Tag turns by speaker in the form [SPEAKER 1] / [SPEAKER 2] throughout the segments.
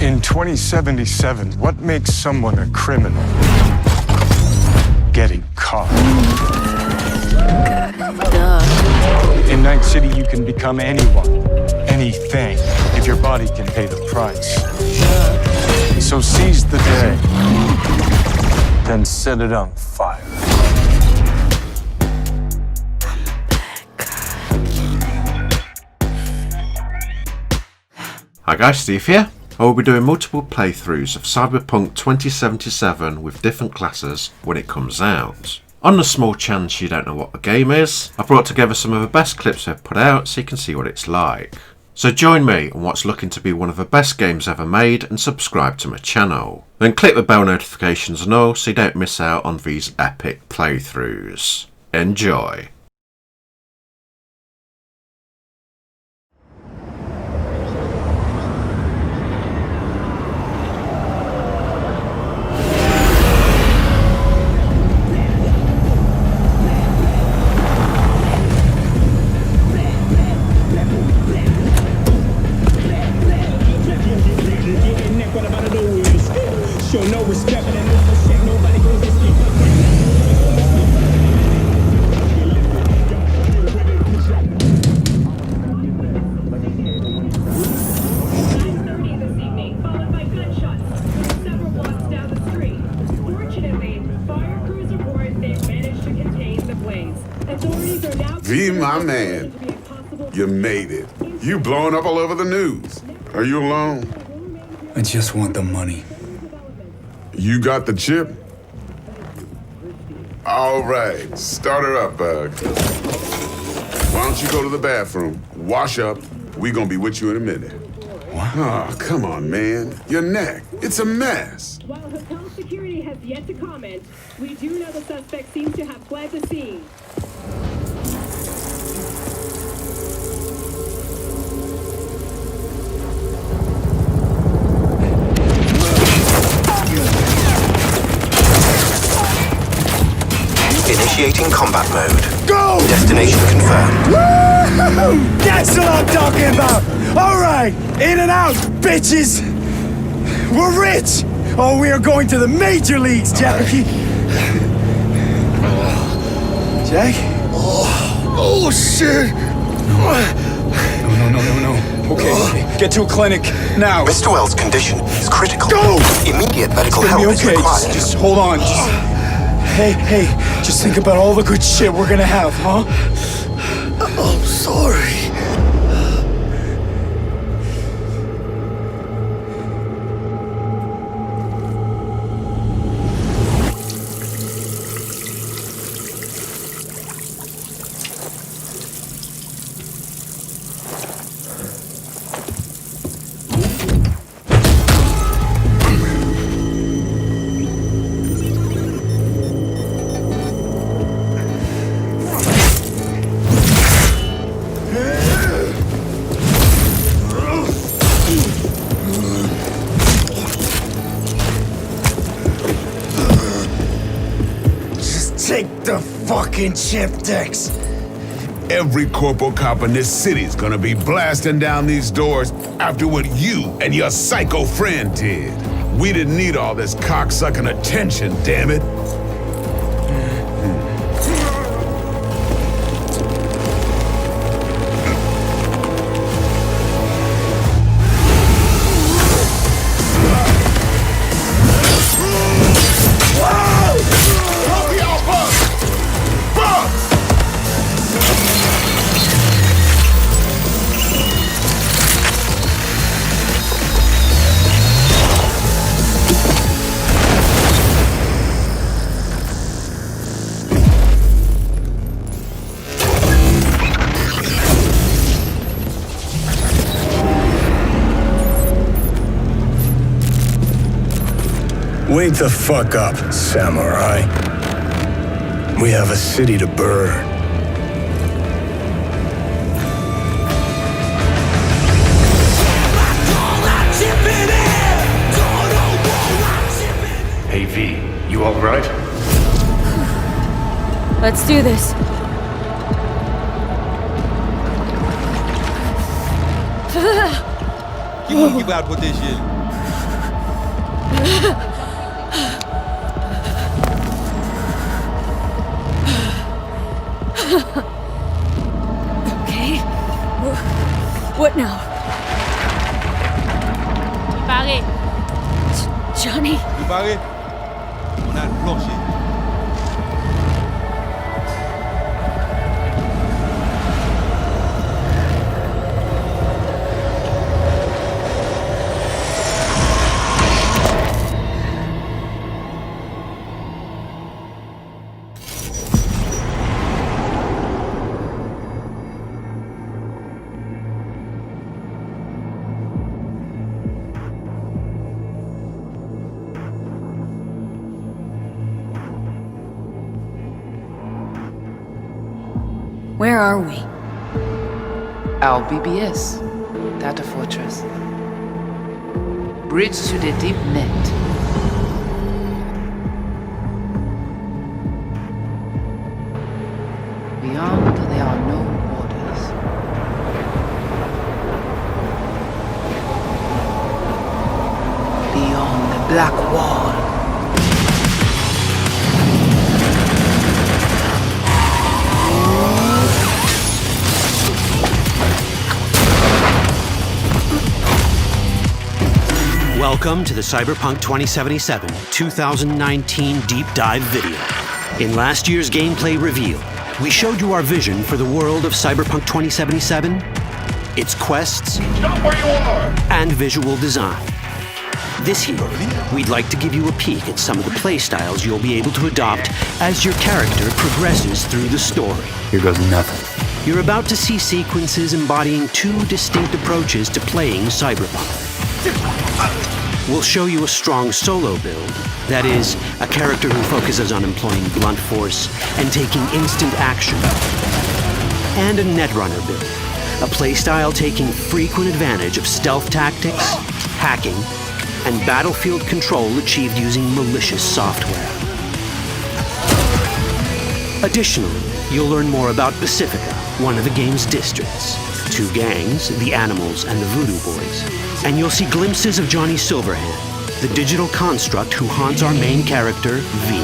[SPEAKER 1] In 2077, what makes someone a criminal? Getting caught. In Night City, you can become anyone, anything, if your body can pay the price. So seize the day, then set it on fire.
[SPEAKER 2] Hi guys, Steve here. I will be doing multiple playthroughs of Cyberpunk 2077 with different classes when it comes out. On the small chance you don't know what the game is, I brought together some of the best clips I've put out so you can see what it's like. So join me on what's looking to be one of the best games ever made and subscribe to my channel. Then click the bell notifications and all so you don't miss out on these epic playthroughs. Enjoy!
[SPEAKER 3] V, my man, you made it. You blowing up all over the news. Are you alone?
[SPEAKER 4] I just want the money.
[SPEAKER 3] You got the chip? All right, start her up, Bug. Why don't you go to the bathroom, wash up, we gonna be with you in a minute.
[SPEAKER 4] What?
[SPEAKER 3] Oh, come on, man. Your neck, it's a mess.
[SPEAKER 5] While hotel security has yet to comment, we do know the suspect seems to have fled the scene.
[SPEAKER 6] Initiating combat mode.
[SPEAKER 4] Go!
[SPEAKER 6] Destination confirmed.
[SPEAKER 4] Woo! That's what I'm talking about! Alright! In and out, bitches! We're rich! Oh, we are going to the major leagues, Jackie! Jack? Oh, shit! No. Okay, get to a clinic, now!
[SPEAKER 6] Mr. Wells' condition is critical.
[SPEAKER 4] Go!
[SPEAKER 6] Immediate medical
[SPEAKER 4] It's gonna
[SPEAKER 6] help
[SPEAKER 4] be okay,
[SPEAKER 6] is required.
[SPEAKER 4] just hold on, Hey, just think about all the good shit we're gonna have, huh? I'm sorry. Take the fucking chip, Dex.
[SPEAKER 3] Every corporal cop in this city's gonna be blasting down these doors after what you and your psycho friend did. We didn't need all this cocksucking attention, damn it.
[SPEAKER 4] Wake the fuck up, samurai. We have a city to burn.
[SPEAKER 1] Hey V, you alright?
[SPEAKER 7] Let's do this.
[SPEAKER 8] Qui va pour tes
[SPEAKER 7] Okay. What now?
[SPEAKER 8] Pare,
[SPEAKER 7] Johnny?
[SPEAKER 9] Tu parais? On a le plancher.
[SPEAKER 7] Where are we?
[SPEAKER 10] Our BBS, Data Fortress. Bridge to the deep net. Beyond, there are no borders. Beyond the black wall.
[SPEAKER 11] Welcome to the Cyberpunk 2077 2019 Deep Dive video. In last year's gameplay reveal, we showed you our vision for the world of Cyberpunk 2077, its quests, and visual design. This year, we'd like to give you a peek at some of the playstyles you'll be able to adopt as your character progresses through the story.
[SPEAKER 9] Here goes nothing.
[SPEAKER 11] You're about to see sequences embodying two distinct approaches to playing Cyberpunk. We'll show you a strong solo build, that is, a character who focuses on employing blunt force and taking instant action, and a netrunner build, a playstyle taking frequent advantage of stealth tactics, hacking, and battlefield control achieved using malicious software. Additionally, you'll learn more about Pacifica, one of the game's districts, two gangs, the Animals and the Voodoo Boys, and you'll see glimpses of Johnny Silverhand, the digital construct who haunts our main character, V.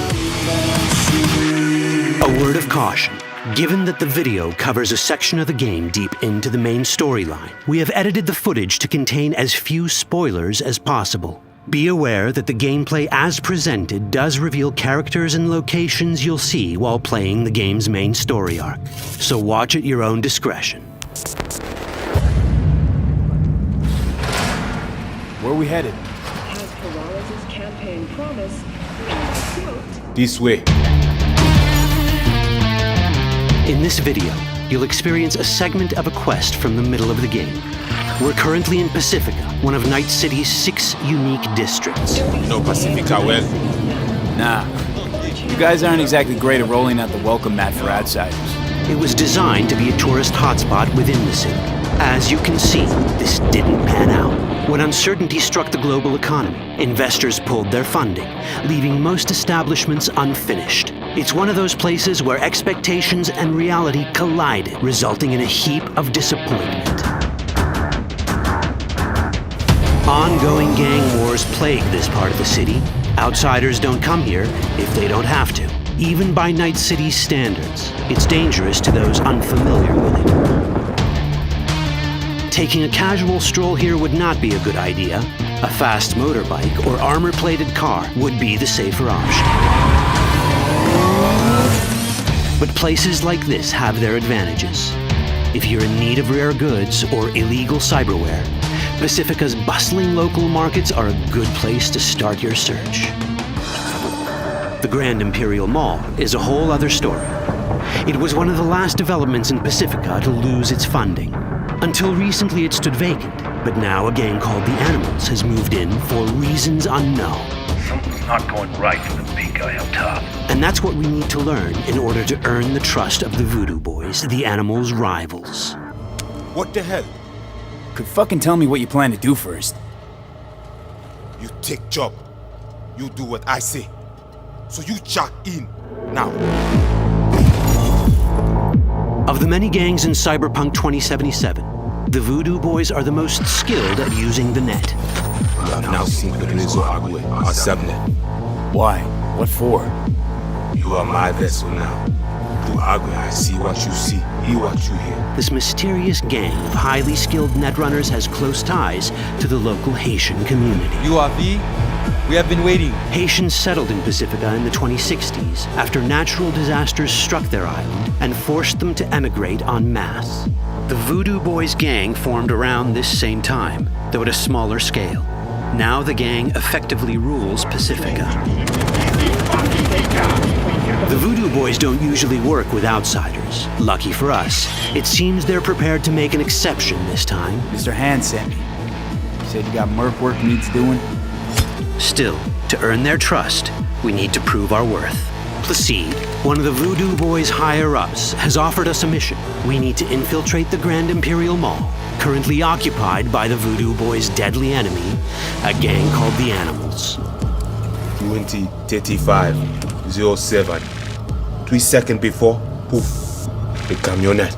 [SPEAKER 11] A word of caution. Given that the video covers a section of the game deep into the main storyline, we have edited the footage to contain as few spoilers as possible. Be aware that the gameplay as presented does reveal characters and locations you'll see while playing the game's main story arc. So watch at your own discretion.
[SPEAKER 9] Where are we headed?
[SPEAKER 5] As Peralez's campaign promised, quote,
[SPEAKER 9] This way.
[SPEAKER 11] In this video, you'll experience a segment of a quest from the middle of the game. We're currently in Pacifica, one of Night City's 6 unique districts.
[SPEAKER 9] No Pacifica well. Nah. You guys aren't exactly great at rolling out the welcome mat for outsiders.
[SPEAKER 11] It was designed to be a tourist hotspot within the city. As you can see, this didn't pan out. When uncertainty struck the global economy, investors pulled their funding, leaving most establishments unfinished. It's one of those places where expectations and reality collided, resulting in a heap of disappointment. Ongoing gang wars plague this part of the city. Outsiders don't come here if they don't have to. Even by Night City's standards, it's dangerous to those unfamiliar with it. Taking a casual stroll here would not be a good idea. A fast motorbike or armor-plated car would be the safer option. But places like this have their advantages. If you're in need of rare goods or illegal cyberware, Pacifica's bustling local markets are a good place to start your search. The Grand Imperial Mall is a whole other story. It was one of the last developments in Pacifica to lose its funding. Until recently it stood vacant, but now a gang called the Animals has moved in for reasons unknown.
[SPEAKER 12] Something's not going right for the big guy up top.
[SPEAKER 11] And that's what we need to learn in order to earn the trust of the Voodoo Boys, the Animals' rivals.
[SPEAKER 9] What the hell? Could fucking tell me what you plan to do first.
[SPEAKER 13] You take job. You do what I say. So you jack in now.
[SPEAKER 11] Of the many gangs in Cyberpunk 2077, the Voodoo Boys are the most skilled at using the net.
[SPEAKER 13] You have now seen Pedrezo Agüe, our subnet.
[SPEAKER 9] Why? What for?
[SPEAKER 13] You are my vessel now. Through Agüe, I see what you see, hear what you hear.
[SPEAKER 11] This mysterious gang of highly skilled netrunners has close ties to the local Haitian community.
[SPEAKER 8] You are V? We have been waiting.
[SPEAKER 11] Haitians settled in Pacifica in the 2060s after natural disasters struck their island and forced them to emigrate en masse. The Voodoo Boys gang formed around this same time, though at a smaller scale. Now the gang effectively rules Pacifica. The Voodoo Boys don't usually work with outsiders. Lucky for us, it seems they're prepared to make an exception this time.
[SPEAKER 9] Mr. Hand sent me. Said you got merc work needs doing.
[SPEAKER 11] Still, to earn their trust, we need to prove our worth. Placide, one of the Voodoo Boys' higher-ups, has offered us a mission. We need to infiltrate the Grand Imperial Mall, currently occupied by the Voodoo Boys' deadly enemy, a gang called the Animals.
[SPEAKER 13] 20:35:07. 3 seconds before, poof, the camionette.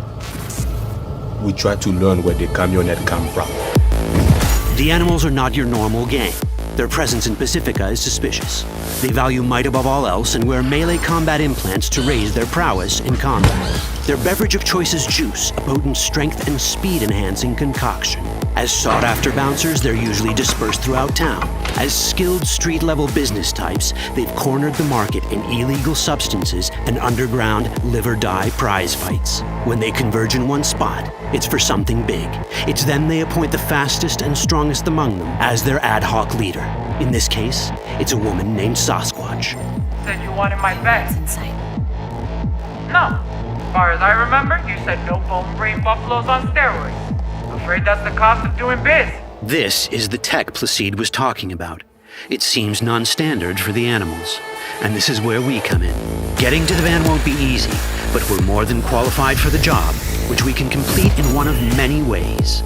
[SPEAKER 13] We try to learn where the camionette come from.
[SPEAKER 11] The Animals are not your normal gang. Their presence in Pacifica is suspicious. They value might above all else and wear melee combat implants to raise their prowess in combat. Their beverage of choice is juice, a potent strength and speed-enhancing concoction. As sought-after bouncers, they're usually dispersed throughout town. As skilled street-level business types, they've cornered the market in illegal substances and underground live-or-die prize fights. When they converge in one spot, it's for something big. It's then they appoint the fastest and strongest among them as their ad hoc leader. In this case, it's a woman named Sasquatch.
[SPEAKER 14] Said you wanted my bed.
[SPEAKER 7] Inside.
[SPEAKER 14] No. As far as I remember, you said no bone brain buffaloes on steroids. Afraid that's the cost of doing biz.
[SPEAKER 11] This is the tech Placide was talking about. It seems non-standard for the Animals. And this is where we come in. Getting to the van won't be easy, but we're more than qualified for the job, which we can complete in one of many ways.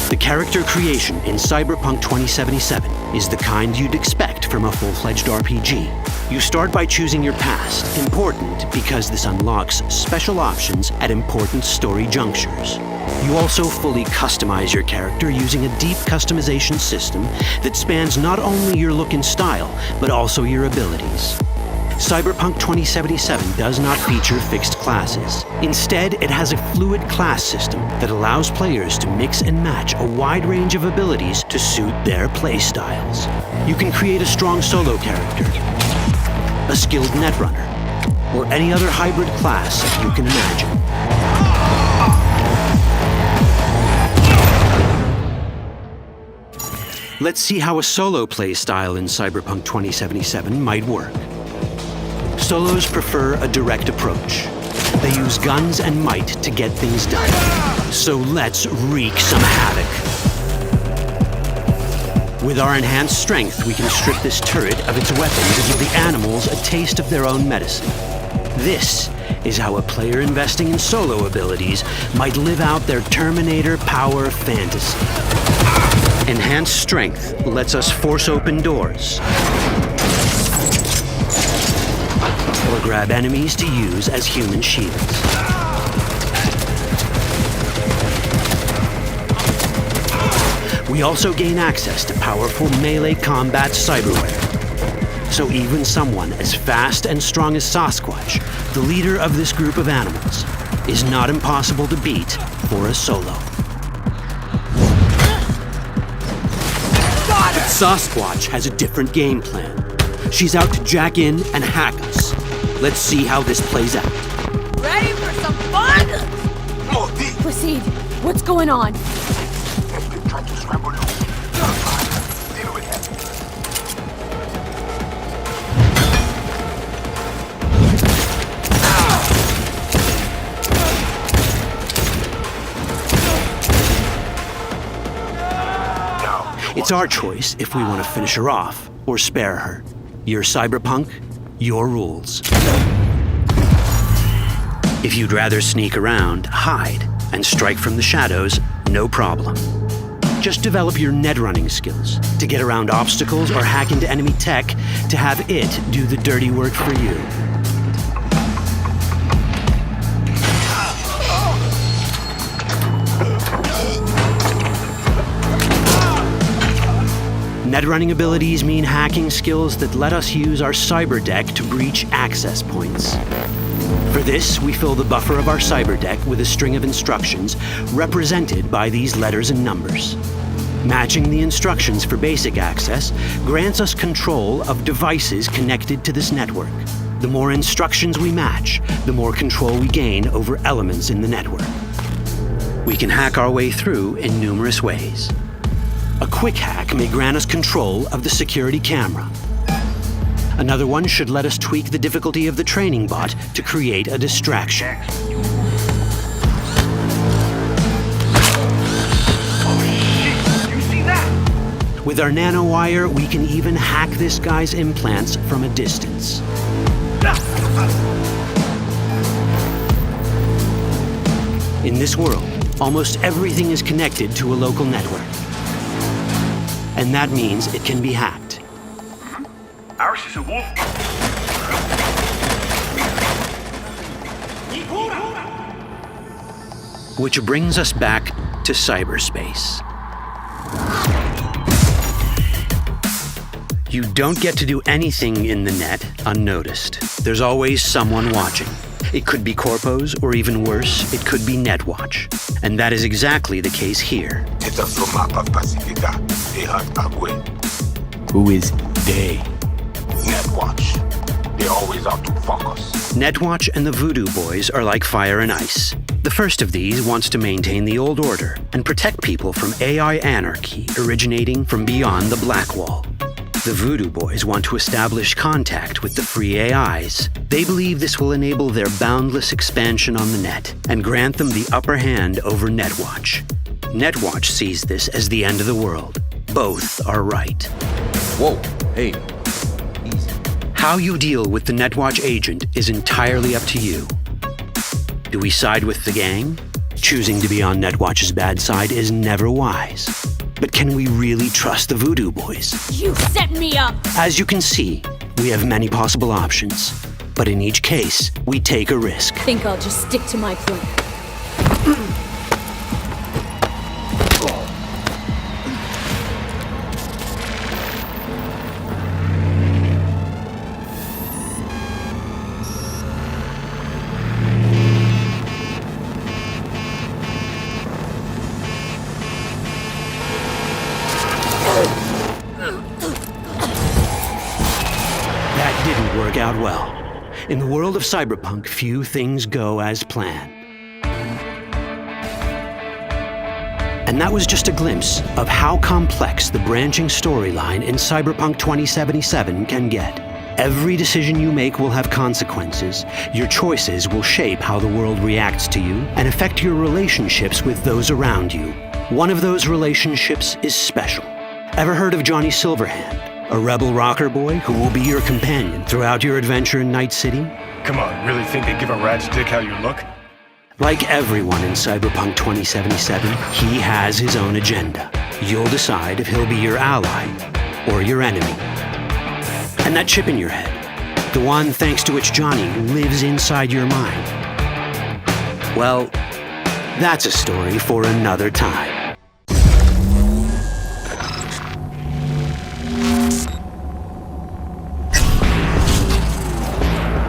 [SPEAKER 11] The character creation in Cyberpunk 2077 is the kind you'd expect from a full-fledged RPG. You start by choosing your past, important because this unlocks special options at important story junctures. You also fully customize your character using a deep customization system that spans not only your look and style, but also your abilities. Cyberpunk 2077 does not feature fixed classes. Instead, it has a fluid class system that allows players to mix and match a wide range of abilities to suit their playstyles. You can create a strong solo character, a skilled netrunner, or any other hybrid class you can imagine. Let's see how a solo playstyle in Cyberpunk 2077 might work. Solos prefer a direct approach. They use guns and might to get things done. So let's wreak some havoc. With our enhanced strength, we can strip this turret of its weapons and give the Animals a taste of their own medicine. This is how a player investing in solo abilities might live out their Terminator power fantasy. Enhanced strength lets us force open doors, or grab enemies to use as human shields. We also gain access to powerful melee combat cyberware. So even someone as fast and strong as Sasquatch, the leader of this group of animals, is not impossible to beat for a solo. But Sasquatch has a different game plan. She's out to jack in and hack us. Let's see how this plays out.
[SPEAKER 7] Ready for some fun? Proceed. What's going on?
[SPEAKER 3] Trying to scramble loose. Deal with that.
[SPEAKER 11] It's our choice if we want to finish her off or spare her. Your Cyberpunk, your rules. If you'd rather sneak around, hide, and strike from the shadows, no problem. Just develop your netrunning skills to get around obstacles or hack into enemy tech to have it do the dirty work for you. Netrunning abilities mean hacking skills that let us use our cyber deck to breach access points. For this, we fill the buffer of our cyber deck with a string of instructions represented by these letters and numbers. Matching the instructions for basic access grants us control of devices connected to this network. The more instructions we match, the more control we gain over elements in the network. We can hack our way through in numerous ways. A quick hack may grant us control of the security camera. Another one should let us tweak the difficulty of the training bot to create a distraction. With our nanowire, we can even hack this guy's implants from a distance. In this world, almost everything is connected to a local network. And that means it can be hacked.
[SPEAKER 12] Ours is a wolf.
[SPEAKER 11] Which brings us back to cyberspace. You don't get to do anything in the net unnoticed. There's always someone watching. It could be corpos, or even worse, it could be Netwatch. And that is exactly the case here.
[SPEAKER 9] Who is they?
[SPEAKER 6] Netwatch. They're always out to fuck us.
[SPEAKER 11] Netwatch and the Voodoo Boys are like fire and ice. The first of these wants to maintain the old order and protect people from AI anarchy originating from beyond the Black Wall. The Voodoo Boys want to establish contact with the free AIs. They believe this will enable their boundless expansion on the net and grant them the upper hand over Netwatch. Netwatch sees this as the end of the world. Both are right.
[SPEAKER 8] Whoa, hey.
[SPEAKER 11] How you deal with the Netwatch agent is entirely up to you. Do we side with the gang? Choosing to be on Netwatch's bad side is never wise. But can we really trust the Voodoo Boys?
[SPEAKER 7] You set me up!
[SPEAKER 11] As you can see, we have many possible options. But in each case, we take a risk.
[SPEAKER 7] Think I'll just stick to my plan.
[SPEAKER 11] Out well. In the world of Cyberpunk, few things go as planned. And that was just a glimpse of how complex the branching storyline in Cyberpunk 2077 can get. Every decision you make will have consequences. Your choices will shape how the world reacts to you and affect your relationships with those around you. One of those relationships is special. Ever heard of Johnny Silverhand? A rebel rocker boy who will be your companion throughout your adventure in Night City?
[SPEAKER 1] Come on, really think they give a rat's dick how you look?
[SPEAKER 11] Like everyone in Cyberpunk 2077, he has his own agenda. You'll decide if he'll be your ally or your enemy. And that chip in your head, the one thanks to which Johnny lives inside your mind. Well, that's a story for another time.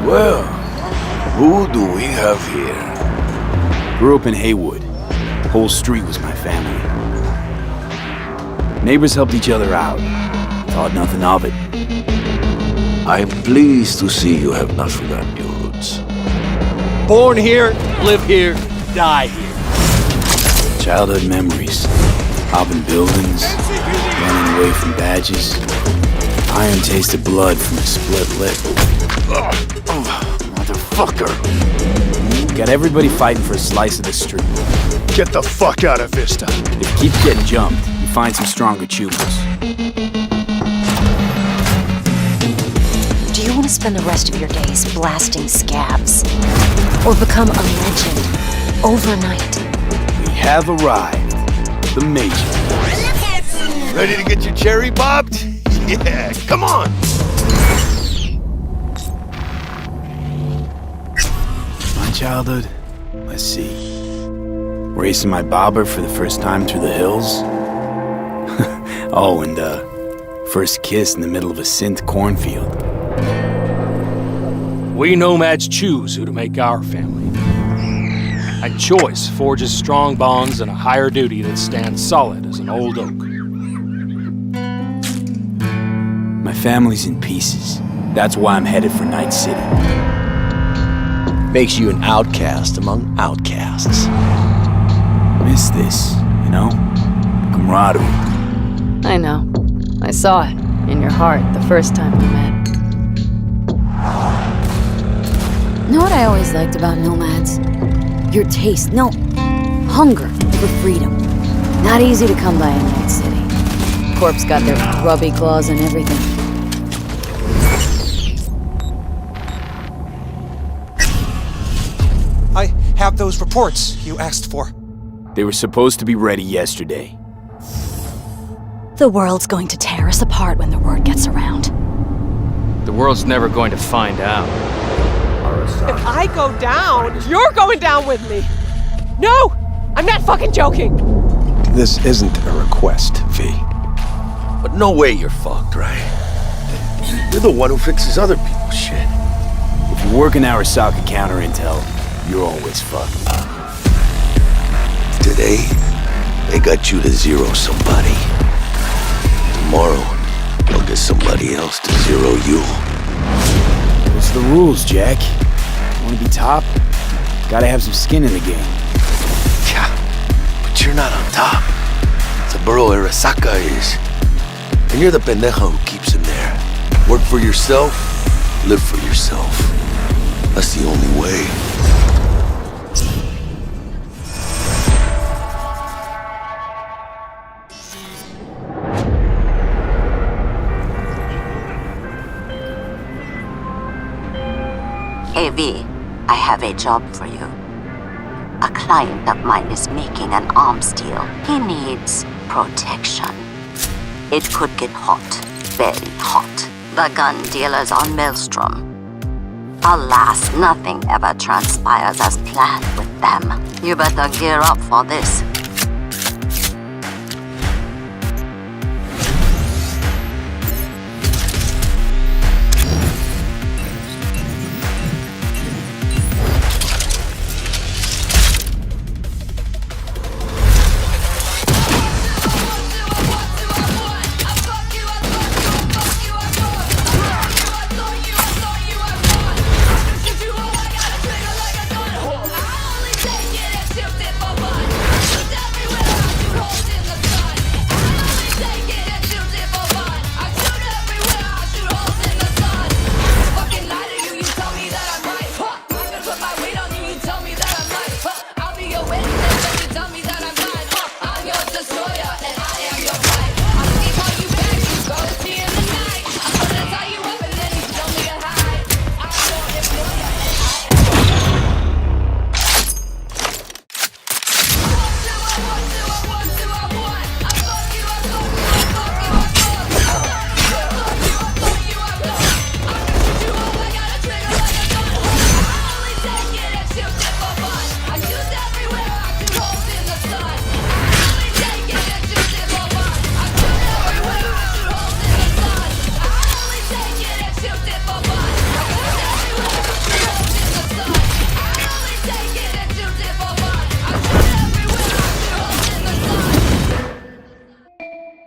[SPEAKER 15] Well, who do we have here?
[SPEAKER 9] Grew up in Haywood. Whole street was my family. Neighbors helped each other out. Thought nothing of it.
[SPEAKER 15] I'm pleased to see you have not forgotten your roots.
[SPEAKER 8] Born here, live here, die here.
[SPEAKER 9] Childhood memories. Hopping buildings, running away from badges. Iron tasted blood from a split lip.
[SPEAKER 15] Motherfucker!
[SPEAKER 9] Got everybody fighting for a slice of the street.
[SPEAKER 15] Get the fuck out of Vista!
[SPEAKER 9] If you keep getting jumped, you find some stronger choopers.
[SPEAKER 16] Do you want to spend the rest of your days blasting scabs? Or become a legend overnight?
[SPEAKER 9] We have arrived. The Major.
[SPEAKER 15] Ready to get your cherry bobbed? Yeah, come on!
[SPEAKER 9] My childhood? Let's see. Racing my bobber for the first time through the hills? Oh, and first kiss in the middle of a synth cornfield.
[SPEAKER 8] We nomads choose who to make our family. And choice forges strong bonds and a higher duty that stands solid as an old oak.
[SPEAKER 9] My family's in pieces. That's why I'm headed for Night City.
[SPEAKER 17] Makes you an outcast among outcasts.
[SPEAKER 9] Miss this, you know? Camaraderie.
[SPEAKER 18] I know. I saw it in your heart the first time we met. Know what I always liked about nomads? Your taste, no, hunger for freedom. Not easy to come by in Night City. Corp's got their grubby claws and everything.
[SPEAKER 19] I have those reports you asked for.
[SPEAKER 9] They were supposed to be ready yesterday.
[SPEAKER 16] The world's going to tear us apart when the word gets around.
[SPEAKER 20] The world's never going to find out.
[SPEAKER 21] If I go down, you're going down with me. No! I'm not fucking joking!
[SPEAKER 17] This isn't a request, V. But no way you're fucked, right? You're the one who fixes other people's shit.
[SPEAKER 9] If you work in Arasaka counter intel, you're always fucked.
[SPEAKER 17] Today, they got you to zero somebody. Tomorrow, they'll get somebody else to zero you.
[SPEAKER 9] What's the rules, Jack? Want to be top? Gotta have some skin in the game.
[SPEAKER 17] Yeah, but you're not on top. Saburo Arasaka is. And you're the pendejo who keeps him there. Work for yourself, live for yourself. That's the only way.
[SPEAKER 22] Hey V, I have a job for you. A client of mine is making an arms deal. He needs protection. It could get hot, very hot. The gun dealers on Maelstrom. Alas, nothing ever transpires as planned with them. You better gear up for this.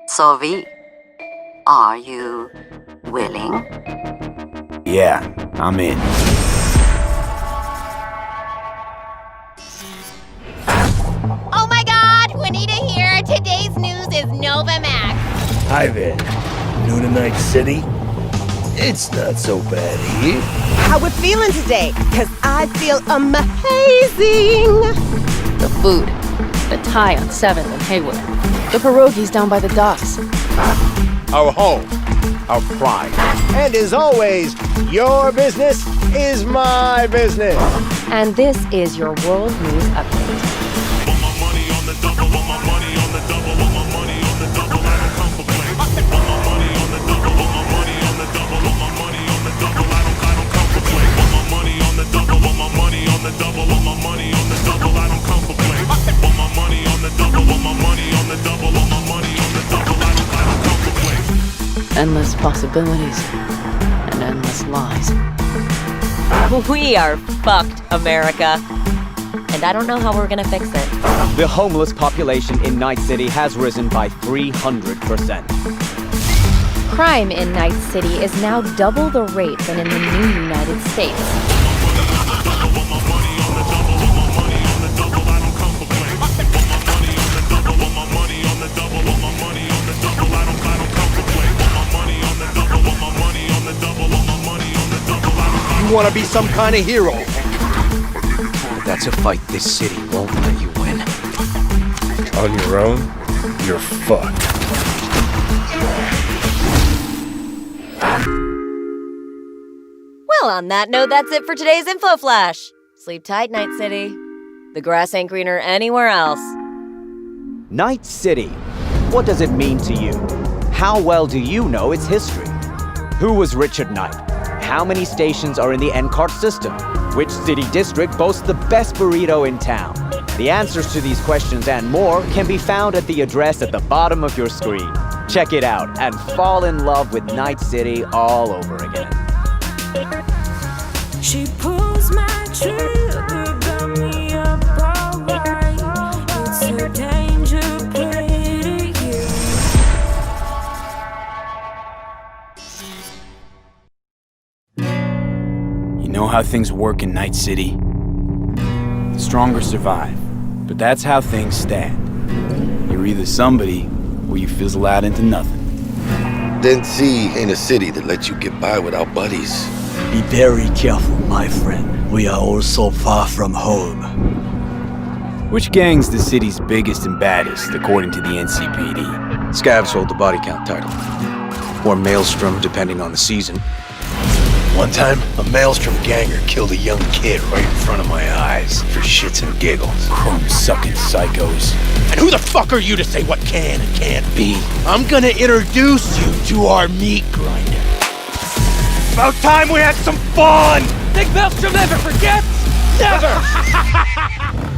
[SPEAKER 22] So V, are you willing?
[SPEAKER 9] Yeah, I'm in.
[SPEAKER 23] Oh my god, Juanita here. Today's news is Nova Max.
[SPEAKER 15] Hi there. New to Night City? It's not so bad here.
[SPEAKER 21] How we feeling today? Cause I feel amazing.
[SPEAKER 18] The food. The Thai on 7th and Haywood. The pierogies down by the docks.
[SPEAKER 24] Our home. Our pride. And as always, your business is my business.
[SPEAKER 18] And this is your World News Update. Endless possibilities and endless lies.
[SPEAKER 2] We are fucked, America. And I don't know how we're gonna fix it.
[SPEAKER 4] The homeless population in Night City has risen by 300%.
[SPEAKER 5] Crime in Night City is now double the rate than in the new United States.
[SPEAKER 24] You wanna be some kind of hero?
[SPEAKER 10] That's a fight this city won't let you win.
[SPEAKER 1] On your own, you're fucked.
[SPEAKER 2] Well, on that note, that's it for today's Info Flash. Sleep tight, Night City. The grass ain't greener anywhere else.
[SPEAKER 4] Night City. What does it mean to you? How well do you know its history? Who was Richard Knight? How many stations are in the NCART system? Which city district boasts the best burrito in town? The answers to these questions and more can be found at the address at the bottom of your screen. Check it out and fall in love with Night City all over again.
[SPEAKER 25] She pulls my trigger, got me up alright. It's a danger play to you.
[SPEAKER 9] You know how things work in Night City? The stronger survive, but that's how things stand. You're either somebody, or you fizzle out into nothing.
[SPEAKER 17] Densey ain't a city that lets you get by without buddies.
[SPEAKER 26] Be very careful, my friend. We are all so far from home.
[SPEAKER 9] Which gang's the city's biggest and baddest, according to the NCPD?
[SPEAKER 10] Scavs hold the body count title. Or Maelstrom, depending on the season.
[SPEAKER 24] One time, a Maelstrom ganger killed a young kid right in front of my eyes for shits and giggles.
[SPEAKER 9] Chrome-sucking psychos.
[SPEAKER 24] And who the fuck are you to say what can and can't be? I'm gonna introduce you to our meat grinder. About time we had some fun!
[SPEAKER 21] Think Maelstrom never forgets? Never!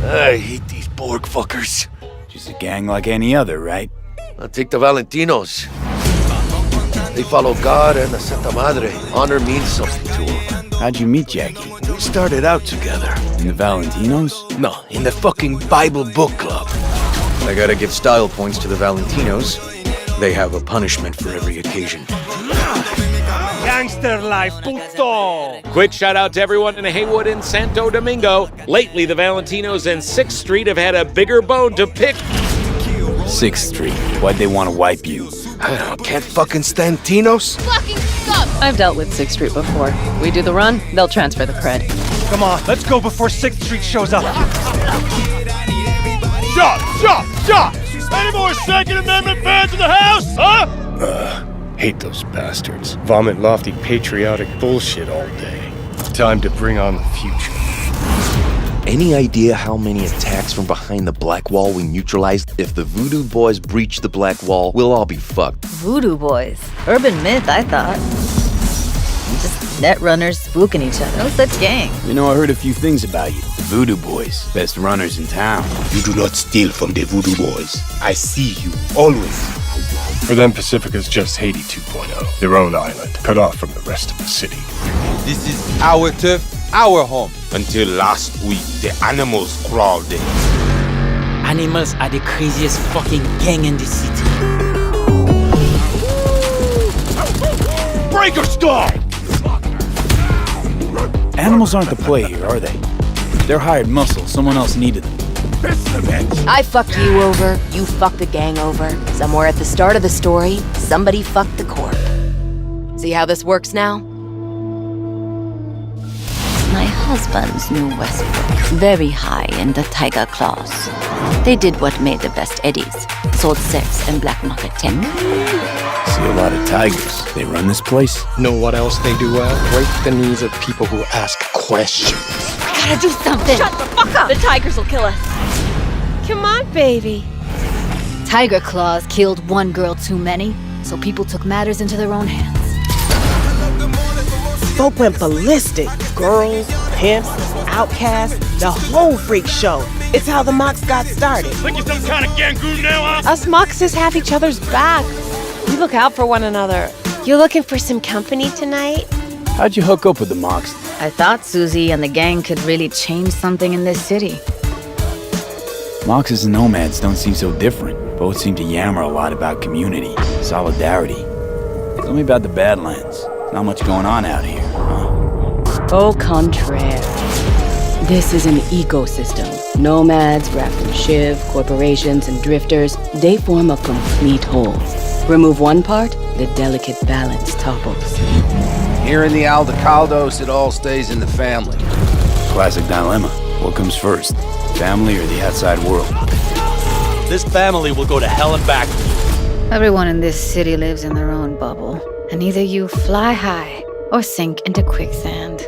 [SPEAKER 24] I hate these Borg fuckers.
[SPEAKER 9] Just a gang like any other, right?
[SPEAKER 17] Take the Valentinos. They follow God and the Santa Madre. Honor means something to them.
[SPEAKER 9] How'd you meet Jackie?
[SPEAKER 24] We started out together.
[SPEAKER 9] In the Valentinos?
[SPEAKER 24] No, in the fucking Bible book club.
[SPEAKER 10] I gotta give style points to the Valentinos. They have a punishment for every occasion.
[SPEAKER 21] Gangster life, puto!
[SPEAKER 27] Quick shout out to everyone in Haywood and Santo Domingo. Lately, the Valentinos and 6th Street have had a bigger bone to pick.
[SPEAKER 9] 6th Street. Why'd they want to wipe you?
[SPEAKER 24] I don't, can't fucking stand Tinos.
[SPEAKER 23] Fucking suck!
[SPEAKER 18] I've dealt with 6th Street before. We do the run, they'll transfer the cred.
[SPEAKER 19] Come on, let's go before 6th Street shows up.
[SPEAKER 24] Shot! Any more Second Amendment fans in the house, huh?
[SPEAKER 1] Hate those bastards. Vomit lofty patriotic bullshit all day. Time to bring on the future.
[SPEAKER 28] Any idea how many attacks from behind the Black Wall we neutralized? If the Voodoo Boys breach the Black Wall, we'll all be fucked.
[SPEAKER 18] Voodoo Boys. Urban myth, I thought. Just net runners spooking each other. No such gang.
[SPEAKER 9] You know, I heard a few things about you. The Voodoo Boys. Best runners in town.
[SPEAKER 24] You do not steal from the Voodoo Boys. I see you, always.
[SPEAKER 1] For them, Pacifica's just Haiti 2.0. Their own island, cut off from the rest of the city.
[SPEAKER 13] This is our turf, our home. Until last week, the animals crawled in.
[SPEAKER 29] Animals are the craziest fucking gang in the city.
[SPEAKER 24] Breaker stall!
[SPEAKER 9] Animals aren't the play here, are they? They're hired muscle. Someone else needed them.
[SPEAKER 2] I fucked you over, you fucked the gang over. Somewhere at the start of the story, somebody fucked the corp. See how this works now?
[SPEAKER 5] My husband's new Westbrook, very high in the tiger claws. They did what made the best eddies, sold sex and black market tech.
[SPEAKER 9] See a lot of tigers. They run this place.
[SPEAKER 19] Know what else they do well? Break the knees of people who ask questions.
[SPEAKER 5] I gotta do something!
[SPEAKER 2] Shut the fuck up! The tigers will kill us.
[SPEAKER 21] Come on, baby.
[SPEAKER 18] Tiger claws killed one girl too many, so people took matters into their own hands.
[SPEAKER 21] Folk went ballistic. Girls, pimps, outcasts, the whole freak show. It's how the Mox got started.
[SPEAKER 24] Think you're some kind of gangoon now, huh?
[SPEAKER 21] Us Moxes have each other's back. We look out for one another.
[SPEAKER 23] You looking for some company tonight?
[SPEAKER 9] How'd you hook up with the Mox?
[SPEAKER 18] I thought Susie and the gang could really change something in this city.
[SPEAKER 9] Moxes and nomads don't seem so different. Both seem to yammer a lot about community, solidarity. Tell me about the Badlands. Not much going on out here, huh?
[SPEAKER 2] Au contraire. This is an ecosystem. Nomads, wrapped in Shiv, corporations, and drifters, they form a complete whole. Remove one part, the delicate balance topples.
[SPEAKER 3] Here in the Aldecaldos, it all stays in the family.
[SPEAKER 9] Classic dilemma. What comes first? Family or the outside world?
[SPEAKER 24] This family will go to hell and back.
[SPEAKER 18] Everyone in this city lives in their own bubble, and either you fly high or sink into quicksand.